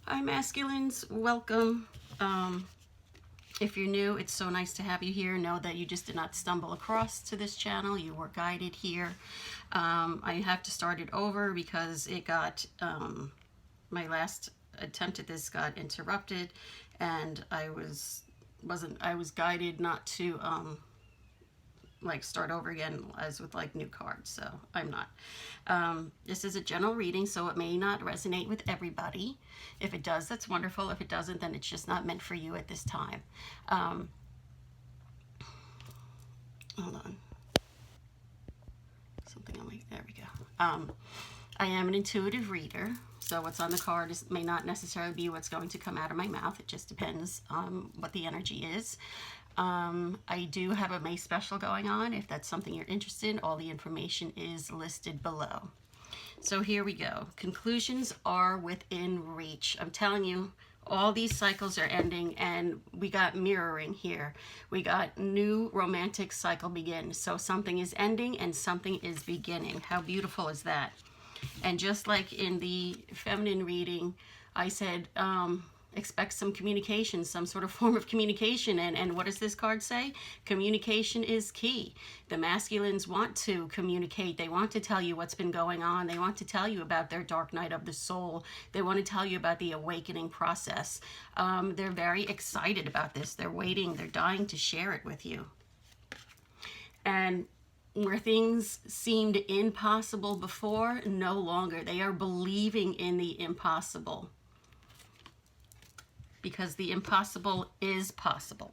Hi masculines, welcome. If you're new, it's so nice to have you here. Know that you just did not stumble across to this channel. You were guided here. I have to start it over because it got, my last attempt at this got interrupted, and I was guided not to like start over again as with like new cards, so I'm not. This is a general reading, so it may not resonate with everybody. If it does, that's wonderful. If it doesn't, then it's just not meant for you at this time. Hold on. Something on my, there we go. I am an intuitive reader, so what's on the card may not necessarily be what's going to come out of my mouth. It just depends on what the energy is. I do have a May special going on. If that's something you're interested in, all the information is listed below. So here we go. Conclusions are within reach. I'm telling you, all these cycles are ending, and we got mirroring here. We got new romantic cycle begin. So something is ending and something is beginning. How beautiful is that? And just like in the feminine reading, I said, expect some communication, some sort of form of communication. And what does this card say? Communication is key. The masculines want to communicate. They want to tell you what's been going on. They want to tell you about their dark night of the soul. They want to tell you about the awakening process. They're very excited about this. They're waiting. They're dying to share it with you. And where things seemed impossible before, no longer. They are believing in the impossible, because the impossible is possible.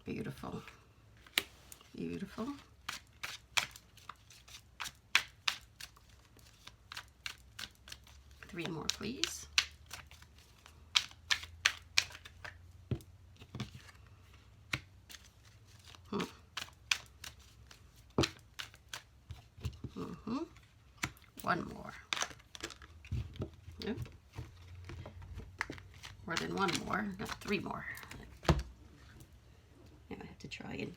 Beautiful. Beautiful. Three more, please. One more. Yep. More than one more, not three more. Now I have to try and...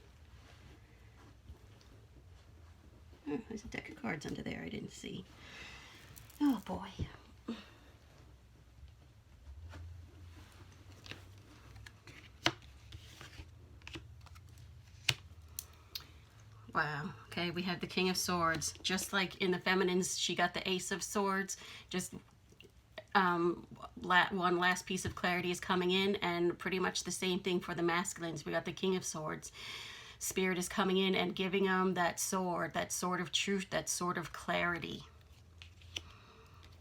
Oh, there's a deck of cards under there I didn't see. Oh boy. Wow. Okay, we have the King of Swords. Just like in the feminines, she got the Ace of Swords. Just one last piece of clarity is coming in, and pretty much the same thing for the masculines. We got the King of Swords. Spirit is coming in and giving them that sword of truth, that sword of clarity.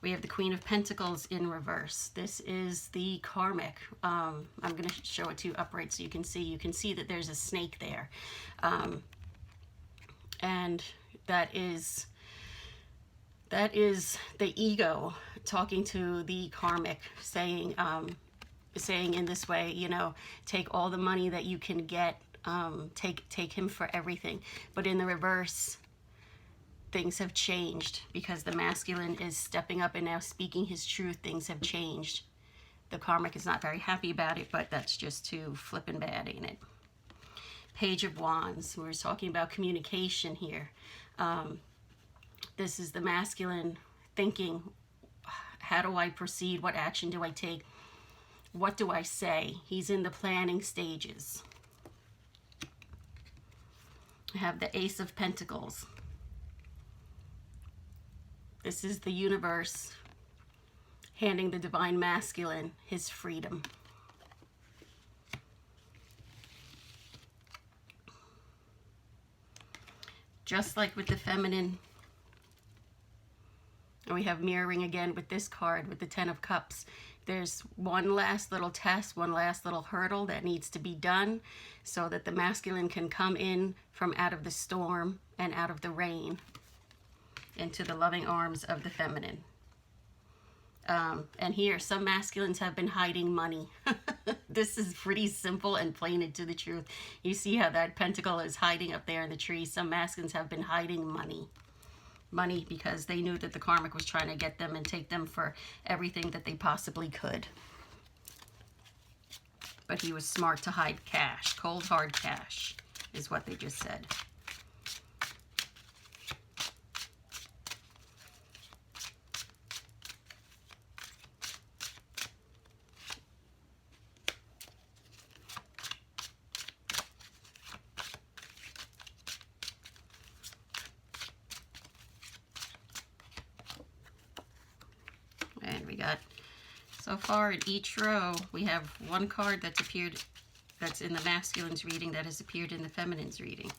We have the Queen of Pentacles in reverse. This is the karmic. I'm going to show it to you upright so you can see. You can see that there's a snake there. And that is the ego talking to the karmic, saying in this way, you know, take all the money that you can get, take him for everything. But in the reverse, things have changed because the masculine is stepping up and now speaking his truth. Things have changed. The karmic is not very happy about it, but that's just too flippin' bad, ain't it? Page of Wands. We're talking about communication here. This is the masculine thinking, how do I proceed? What action do I take? What do I say? He's in the planning stages. I have the Ace of Pentacles. This is the universe handing the divine masculine his freedom. Just like with the feminine, and we have mirroring again with this card, with the Ten of Cups. There's one last little test, one last little hurdle that needs to be done so that the masculine can come in from out of the storm and out of the rain into the loving arms of the feminine. And here, some masculines have been hiding money. This is pretty simple and plain and to the truth. You see how that pentacle is hiding up there in the tree. Some masculines have been hiding money. Money because they knew that the karmic was trying to get them and take them for everything that they possibly could. but he was smart to hide cash. Cold hard cash is what they just said. And we got, so far in each row, we have one card that's appeared, that's in the masculine's reading, that has appeared in the feminine's reading.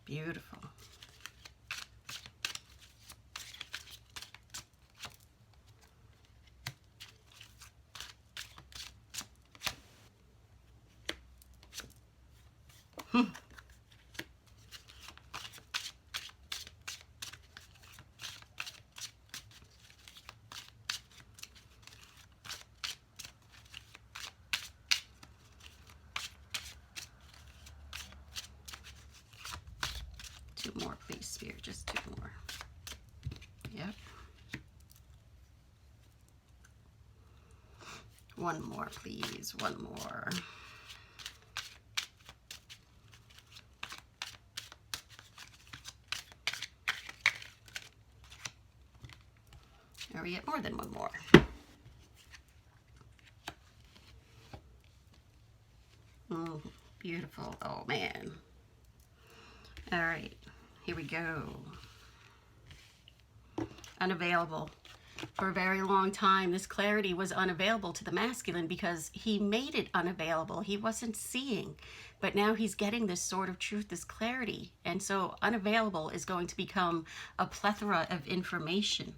Beautiful. Two more, please, Spirit, just two more. Yep. One more, please, one more. Or we get more than one more. Beautiful. Oh, man. All right, here we go. Unavailable. For a very long time, this clarity was unavailable to the masculine because he made it unavailable. He wasn't seeing. But now he's getting this sort of truth, this clarity. And so unavailable is going to become a plethora of information.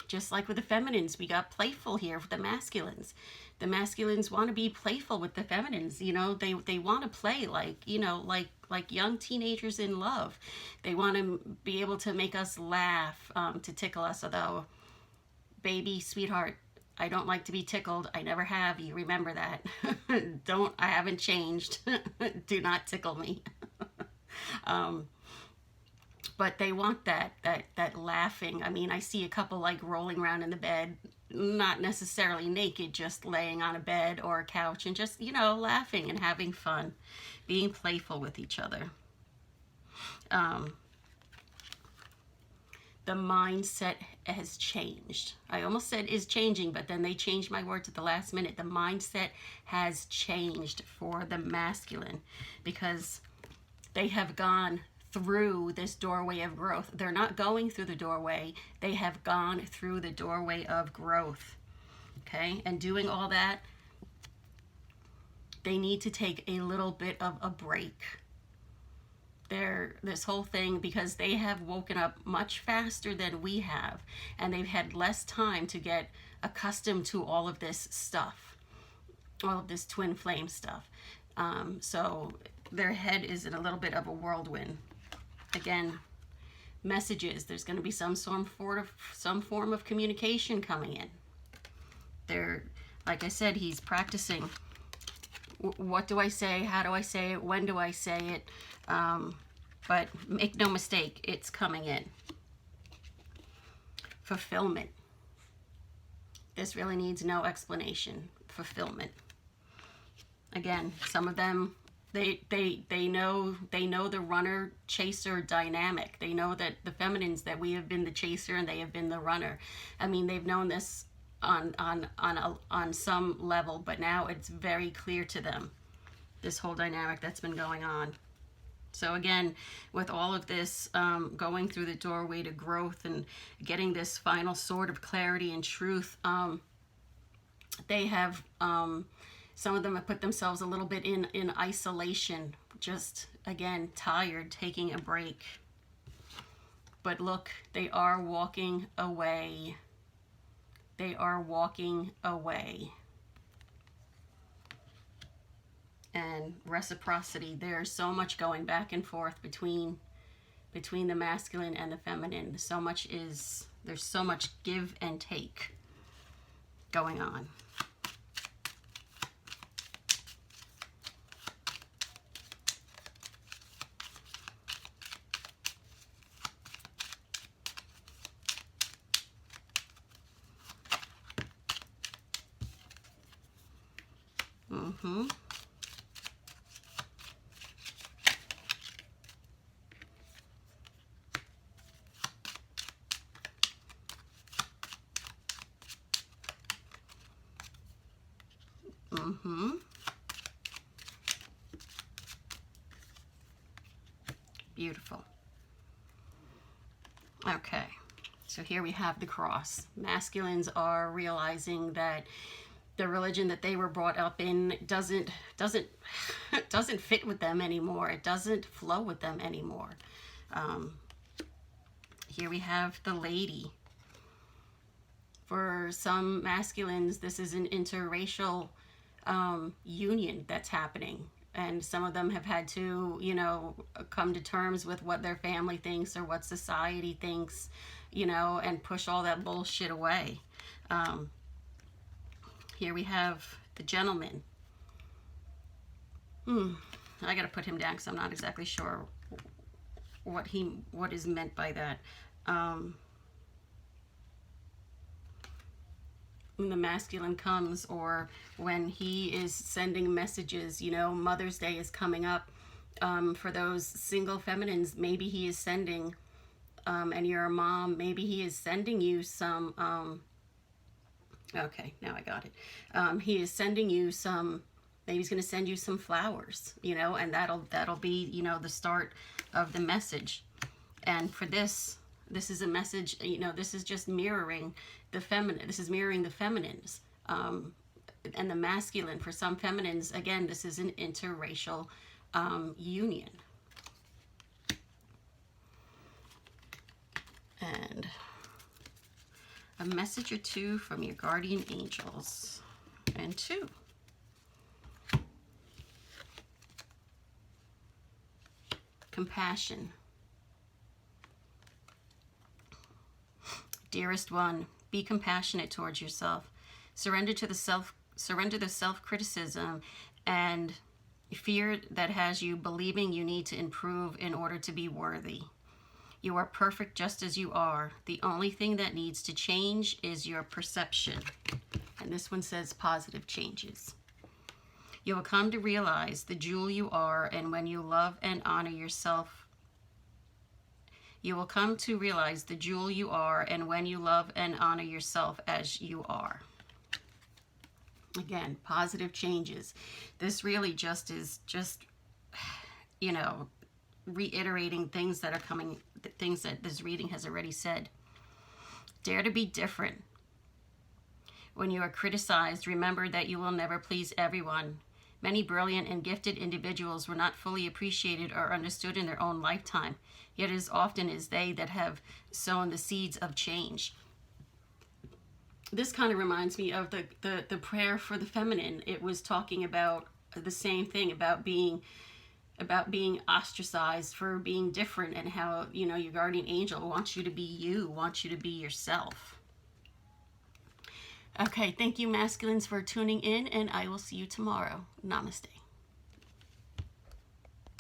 Just like with the feminines, we got playful here with the masculines. The masculines want to be playful with the feminines. You know, they want to play like, you know, like young teenagers in love. They want to be able to make us laugh, to tickle us. Although, baby, sweetheart, I don't like to be tickled. I never have. You remember that. I haven't changed. Do not tickle me. But they want that laughing. I mean, I see a couple like rolling around in the bed, not necessarily naked, just laying on a bed or a couch and just, you know, laughing and having fun, being playful with each other. The mindset has changed. I almost said is changing, but then they changed my words at the last minute. The mindset has changed for the masculine because they have gone through this doorway of growth. They're not going through the doorway. They have gone through the doorway of growth. Okay? And doing all that, they need to take a little bit of a break. This whole thing, because they have woken up much faster than we have, and they've had less time to get accustomed to all of this stuff, all of this twin flame stuff. So their head is in a little bit of a whirlwind. Again, messages. There's going to be some form of communication coming in. Like I said, he's practicing. What do I say? How do I say it? When do I say it? But make no mistake, it's coming in. Fulfillment. This really needs no explanation. Fulfillment. Again, some of them, they know the runner chaser dynamic. They know that the feminines, that we have been the chaser and they have been the runner. I mean, they've known this on some level, but now it's very clear to them, this whole dynamic that's been going on. So again, with all of this going through the doorway to growth and getting this final sort of clarity and truth, they have, some of them have put themselves a little bit in isolation, just, again, tired, taking a break. But look, they are walking away. They are walking away. And reciprocity, there's so much going back and forth between the masculine and the feminine. There's so much give and take going on. Mm-hmm. Mm-hmm. Beautiful. Okay. So here we have the cross. Masculines are realizing that the religion that they were brought up in doesn't doesn't fit with them anymore. It doesn't flow with them anymore. Here we have the lady. For some masculines, this is an interracial union that's happening. And some of them have had to, you know, come to terms with what their family thinks or what society thinks, you know, and push all that bullshit away. Here we have the gentleman. I gotta put him down because I'm not exactly sure what is meant by that. When the masculine comes, or when he is sending messages, you know, Mother's Day is coming up. For those single feminines, maybe he is sending, and you're a mom, maybe he is sending you some, okay, now I got it. He is sending you some, maybe he's going to send you some flowers, you know, and that'll be, you know, the start of the message. And for this is a message, you know, this is just mirroring the feminine. This is mirroring the feminines, and the masculine. For some feminines, again, this is an interracial union. And a message or two from your guardian angels. And two. Compassion. Dearest one, be compassionate towards yourself. Surrender the self-criticism and fear that has you believing you need to improve in order to be worthy. You are perfect just as you are. The only thing that needs to change is your perception. And this one says positive changes. You will come to realize the jewel you are, and when you love and honor yourself, you will come to realize the jewel you are, and when you love and honor yourself as you are. Again, positive changes. This really just is you know, reiterating things that are coming, things that this reading has already said. Dare to be different. When you are criticized, remember that you will never please everyone. Many brilliant and gifted individuals were not fully appreciated or understood in their own lifetime, yet as often as they that have sown the seeds of change. This kind of reminds me of the prayer for the feminine. It was talking about the same thing, about being ostracized for being different, and how, you know, your guardian angel wants you to be you, wants you to be yourself. Okay, thank you, masculines, for tuning in, and I will see you tomorrow. Namaste.